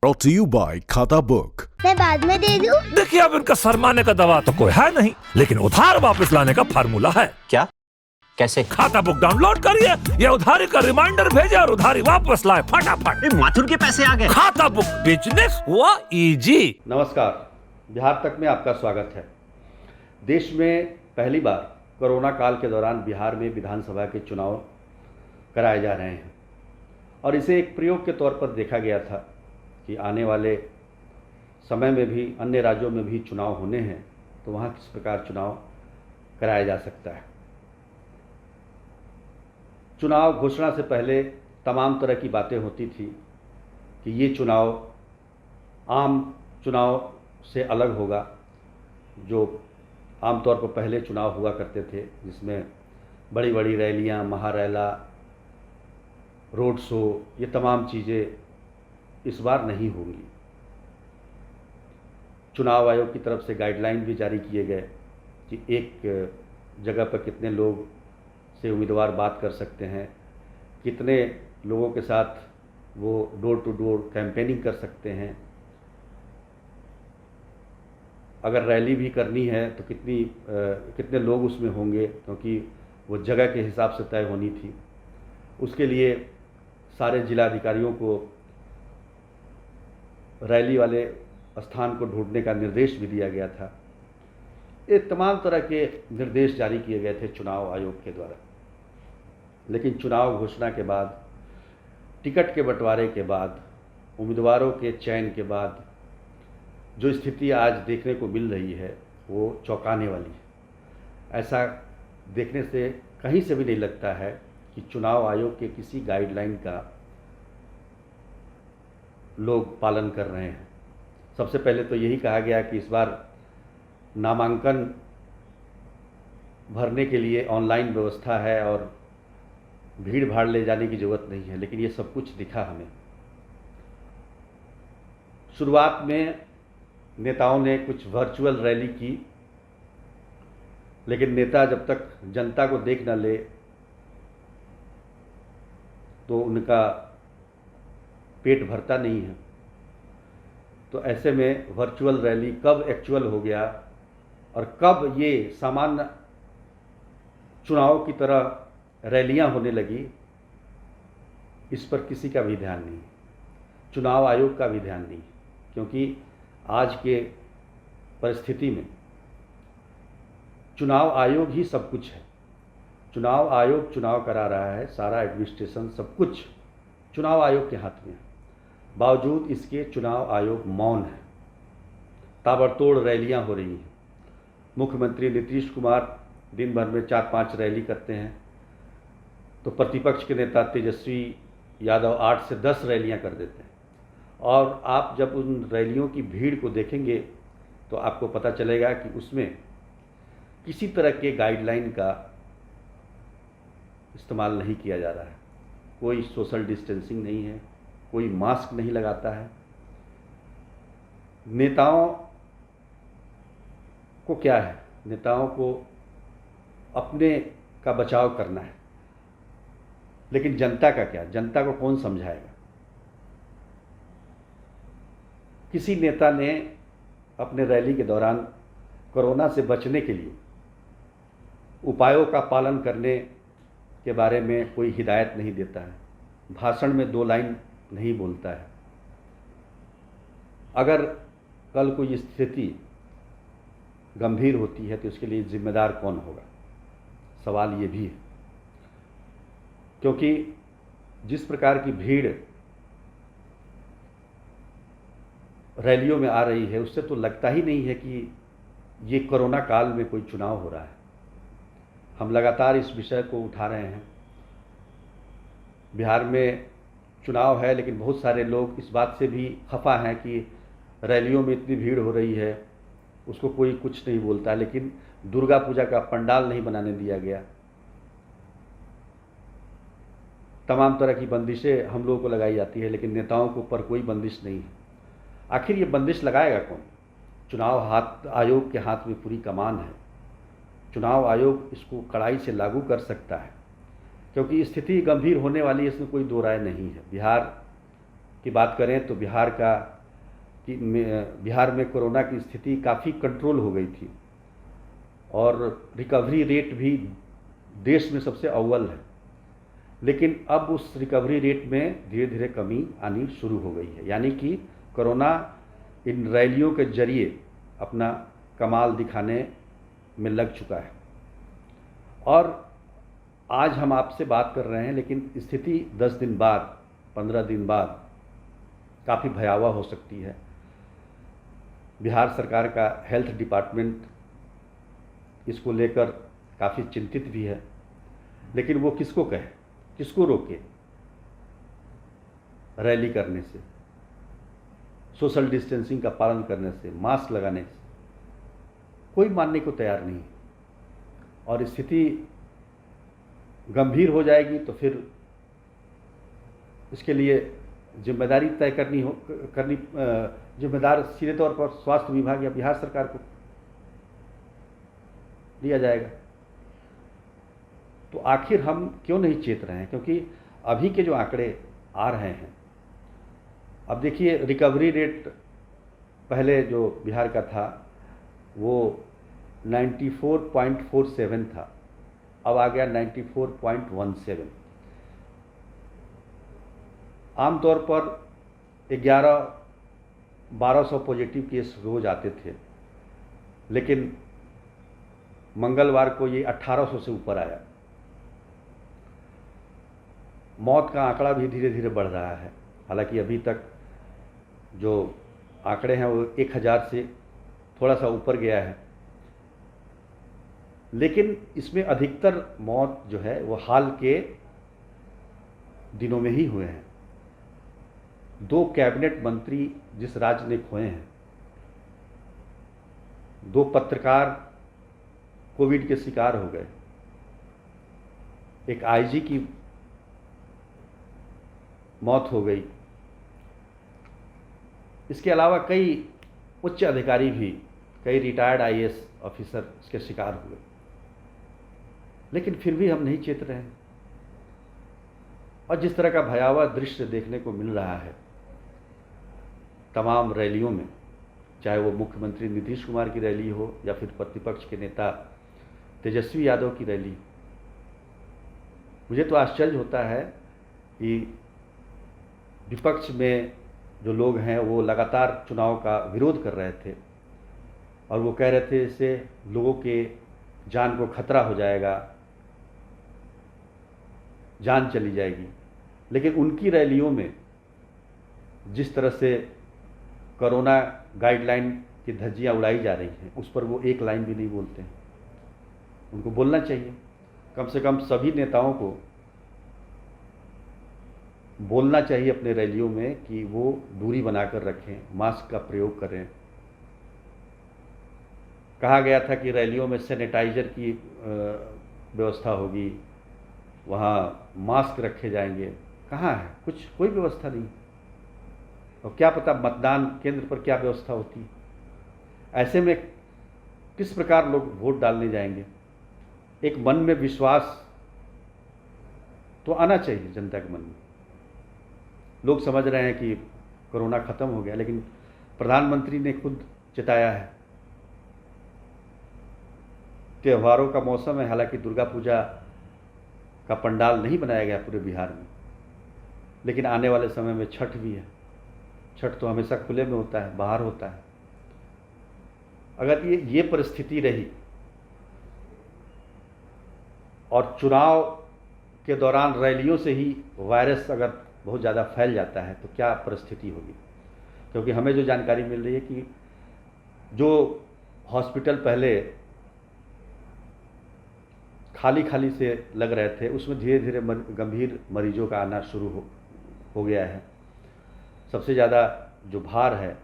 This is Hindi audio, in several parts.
Brought to you by खाता बुक। मैं बाद में दे दूं? देखिए, अब इनका शर्माने का दवा तो कोई है नहीं, लेकिन उधार वापस लाने का फार्मूला है। क्या? कैसे? खाता बुक डाउनलोड करिए, ये उधारी का रिमाइंडर भेजे और उधारी वापस लाए फटाफट। माथुर के पैसे आ गए। खाता बुक, बिजनेस हुआ इजी। नमस्कार, बिहार तक में आपका स्वागत है। देश में पहली बार कोरोना काल के दौरान बिहार में विधानसभा के चुनाव कराए जा रहे हैं और इसे एक प्रयोग के तौर पर देखा गया था कि आने वाले समय में भी अन्य राज्यों में भी चुनाव होने हैं तो वहाँ किस प्रकार चुनाव कराया जा सकता है। चुनाव घोषणा से पहले तमाम तरह की बातें होती थी कि ये चुनाव आम चुनाव से अलग होगा, जो आमतौर पर पहले चुनाव हुआ करते थे जिसमें बड़ी बड़ी रैलियां, महारैला, रोड शो, ये तमाम चीज़ें इस बार नहीं होंगी। चुनाव आयोग की तरफ से गाइडलाइन भी जारी किए गए कि एक जगह पर कितने लोग से उम्मीदवार बात कर सकते हैं, कितने लोगों के साथ वो डोर टू डोर कैंपेनिंग कर सकते हैं, अगर रैली भी करनी है तो कितने लोग उसमें होंगे, क्योंकि वो जगह के हिसाब से तय होनी थी। उसके लिए सारे जिलाधिकारियों को रैली वाले स्थान को ढूंढने का निर्देश भी दिया गया था। ये तमाम तरह के निर्देश जारी किए गए थे चुनाव आयोग के द्वारा। लेकिन चुनाव घोषणा के बाद, टिकट के बंटवारे के बाद, उम्मीदवारों के चयन के बाद जो स्थिति आज देखने को मिल रही है वो चौंकाने वाली है। ऐसा देखने से कहीं से भी नहीं लगता है कि चुनाव आयोग के किसी गाइडलाइन का लोग पालन कर रहे हैं। सबसे पहले तो यही कहा गया कि इस बार नामांकन भरने के लिए ऑनलाइन व्यवस्था है और भीड़ भाड़ ले जाने की ज़रूरत नहीं है, लेकिन ये सब कुछ दिखा हमें। शुरुआत में नेताओं ने कुछ वर्चुअल रैली की, लेकिन नेता जब तक जनता को देख न ले तो उनका पेट भरता नहीं है। तो ऐसे में वर्चुअल रैली कब एक्चुअल हो गया और कब ये सामान्य चुनाव की तरह रैलियां होने लगी, इस पर किसी का भी ध्यान नहीं, चुनाव आयोग का भी ध्यान नहीं, क्योंकि आज के परिस्थिति में चुनाव आयोग ही सब कुछ है। चुनाव आयोग चुनाव करा रहा है, सारा एडमिनिस्ट्रेशन सब कुछ चुनाव आयोग के हाथ में है। बावजूद इसके चुनाव आयोग मौन है। ताबड़तोड़ रैलियां हो रही हैं। मुख्यमंत्री नीतीश कुमार दिन भर में 4-5 रैली करते हैं तो प्रतिपक्ष के नेता तेजस्वी यादव 8 से 10 रैलियां कर देते हैं। और आप जब उन रैलियों की भीड़ को देखेंगे तो आपको पता चलेगा कि उसमें किसी तरह के गाइडलाइन का इस्तेमाल नहीं किया जा रहा है। कोई सोशल डिस्टेंसिंग नहीं है, कोई मास्क नहीं लगाता है। नेताओं को क्या है, नेताओं को अपने का बचाव करना है, लेकिन जनता का क्या, जनता को कौन समझाएगा। किसी नेता ने अपने रैली के दौरान कोरोना से बचने के लिए उपायों का पालन करने के बारे में कोई हिदायत नहीं देता है, भाषण में 2 लाइन नहीं बोलता है। अगर कल कोई स्थिति गंभीर होती है तो उसके लिए जिम्मेदार कौन होगा, सवाल ये भी है। क्योंकि जिस प्रकार की भीड़ रैलियों में आ रही है उससे तो लगता ही नहीं है कि ये कोरोना काल में कोई चुनाव हो रहा है। हम लगातार इस विषय को उठा रहे हैं। बिहार में चुनाव है, लेकिन बहुत सारे लोग इस बात से भी खफा हैं कि रैलियों में इतनी भीड़ हो रही है, उसको कोई कुछ नहीं बोलता। लेकिन दुर्गा पूजा का पंडाल नहीं बनाने दिया गया, तमाम तरह की बंदिशें हम लोगों को लगाई जाती है, लेकिन नेताओं के ऊपर कोई बंदिश नहीं है। आखिर ये बंदिश लगाएगा कौन? चुनाव आयोग के हाथ में पूरी कमान है। चुनाव आयोग इसको कड़ाई से लागू कर सकता है, क्योंकि स्थिति गंभीर होने वाली है, इसमें कोई दो राय नहीं है। बिहार की बात करें तो बिहार में कोरोना की स्थिति काफ़ी कंट्रोल हो गई थी और रिकवरी रेट भी देश में सबसे अव्वल है। लेकिन अब उस रिकवरी रेट में धीरे धीरे कमी आनी शुरू हो गई है, यानी कि कोरोना इन रैलियों के जरिए अपना कमाल दिखाने में लग चुका है। और आज हम आपसे बात कर रहे हैं, लेकिन स्थिति 10 दिन बाद 15 दिन बाद काफ़ी भयावह हो सकती है। बिहार सरकार का हेल्थ डिपार्टमेंट इसको लेकर काफ़ी चिंतित भी है, लेकिन वो किसको कहे, किसको रोके रैली करने से, सोशल डिस्टेंसिंग का पालन करने से, मास्क लगाने से? कोई मानने को तैयार नहीं। और स्थिति गंभीर हो जाएगी तो फिर इसके लिए जिम्मेदारी तय करनी जिम्मेदार सीधे तौर पर स्वास्थ्य विभाग या बिहार सरकार को लिया जाएगा। तो आखिर हम क्यों नहीं चेत रहे हैं? क्योंकि अभी के जो आंकड़े आ रहे हैं, अब देखिए रिकवरी रेट पहले जो बिहार का था वो 94.47 था, अब आ गया 94.17। आमतौर पर 1100-1200 पॉजिटिव केस रोज आते थे, लेकिन मंगलवार को ये 1800 से ऊपर आया। मौत का आंकड़ा भी धीरे धीरे बढ़ रहा है। हालांकि अभी तक जो आंकड़े हैं वो 1000 से थोड़ा सा ऊपर गया है, लेकिन इसमें अधिकतर मौत जो है वो हाल के दिनों में ही हुए हैं। 2 कैबिनेट मंत्री जिस राज्य ने खोए हैं, 2 पत्रकार कोविड के शिकार हो गए, एक आईजी की मौत हो गई। इसके अलावा कई उच्च अधिकारी भी, कई रिटायर्ड आईएएस ऑफिसर इसके शिकार हुए, लेकिन फिर भी हम नहीं चेत रहे हैं। और जिस तरह का भयावह दृश्य देखने को मिल रहा है तमाम रैलियों में, चाहे वो मुख्यमंत्री नीतीश कुमार की रैली हो या फिर प्रतिपक्ष के नेता तेजस्वी यादव की रैली, मुझे तो आश्चर्य होता है कि विपक्ष में जो लोग हैं वो लगातार चुनाव का विरोध कर रहे थे और वो कह रहे थे इससे लोगों के जान को खतरा हो जाएगा, जान चली जाएगी। लेकिन उनकी रैलियों में जिस तरह से कोरोना गाइडलाइन की धज्जियां उड़ाई जा रही हैं, उस पर वो एक लाइन भी नहीं बोलते हैं। उनको बोलना चाहिए, कम से कम सभी नेताओं को बोलना चाहिए अपने रैलियों में कि वो दूरी बनाकर रखें, मास्क का प्रयोग करें। कहा गया था कि रैलियों में सैनिटाइजर की व्यवस्था होगी, वहाँ मास्क रखे जाएंगे। कहाँ है? कोई व्यवस्था नहीं। और क्या पता मतदान केंद्र पर क्या व्यवस्था होती। ऐसे में किस प्रकार लोग वोट डालने जाएंगे? एक मन में विश्वास तो आना चाहिए जनता के मन में। लोग समझ रहे हैं कि कोरोना खत्म हो गया, लेकिन प्रधानमंत्री ने खुद चेताया है। त्योहारों का मौसम है, हालांकि दुर्गा पूजा का पंडाल नहीं बनाया गया पूरे बिहार में, लेकिन आने वाले समय में छठ भी है। छठ तो हमेशा खुले में होता है, बाहर होता है। अगर ये परिस्थिति रही और चुनाव के दौरान रैलियों से ही वायरस अगर बहुत ज़्यादा फैल जाता है तो क्या परिस्थिति होगी? क्योंकि हमें जो जानकारी मिल रही है कि जो हॉस्पिटल पहले खाली से लग रहे थे, उसमें धीरे धीरे गंभीर मरीजों का आना शुरू हो गया है। सबसे ज़्यादा जो भार है,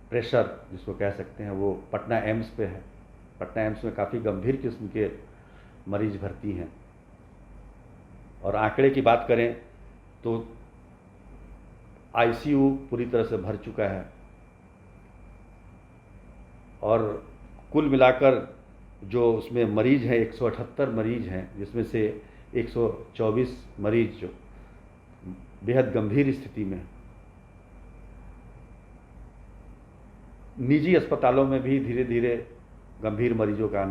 प्रेशर जिसको कह सकते हैं, वो पटना एम्स पे है। पटना एम्स में काफ़ी गंभीर किस्म के मरीज भर्ती हैं। और आंकड़े की बात करें तो आईसीयू पूरी तरह से भर चुका है और कुल मिलाकर जो उसमें मरीज हैं 178 मरीज हैं, जिसमें से 124 मरीज जो बेहद गंभीर स्थिति में, निजी अस्पतालों में भी धीरे धीरे गंभीर मरीजों का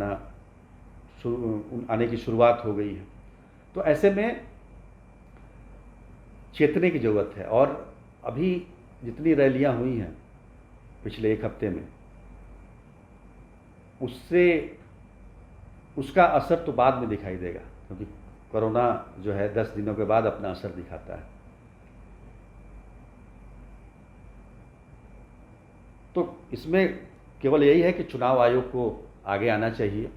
आने की शुरुआत हो गई है। तो ऐसे में चेतने की ज़रूरत है। और अभी जितनी रैलियां हुई हैं पिछले एक हफ्ते में, उसका असर तो बाद में दिखाई देगा, क्योंकि कोरोना जो है 10 दिनों के बाद अपना असर दिखाता है। तो इसमें केवल यही है कि चुनाव आयोग को आगे आना चाहिए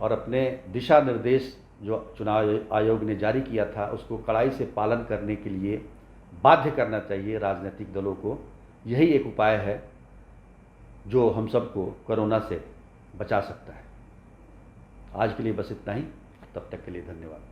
और अपने दिशा निर्देश जो चुनाव आयोग ने जारी किया था उसको कड़ाई से पालन करने के लिए बाध्य करना चाहिए राजनीतिक दलों को। यही एक उपाय है जो हम सबको कोरोना से बचा सकता है। आज के लिए बस इतना ही। तब तक के लिए धन्यवाद।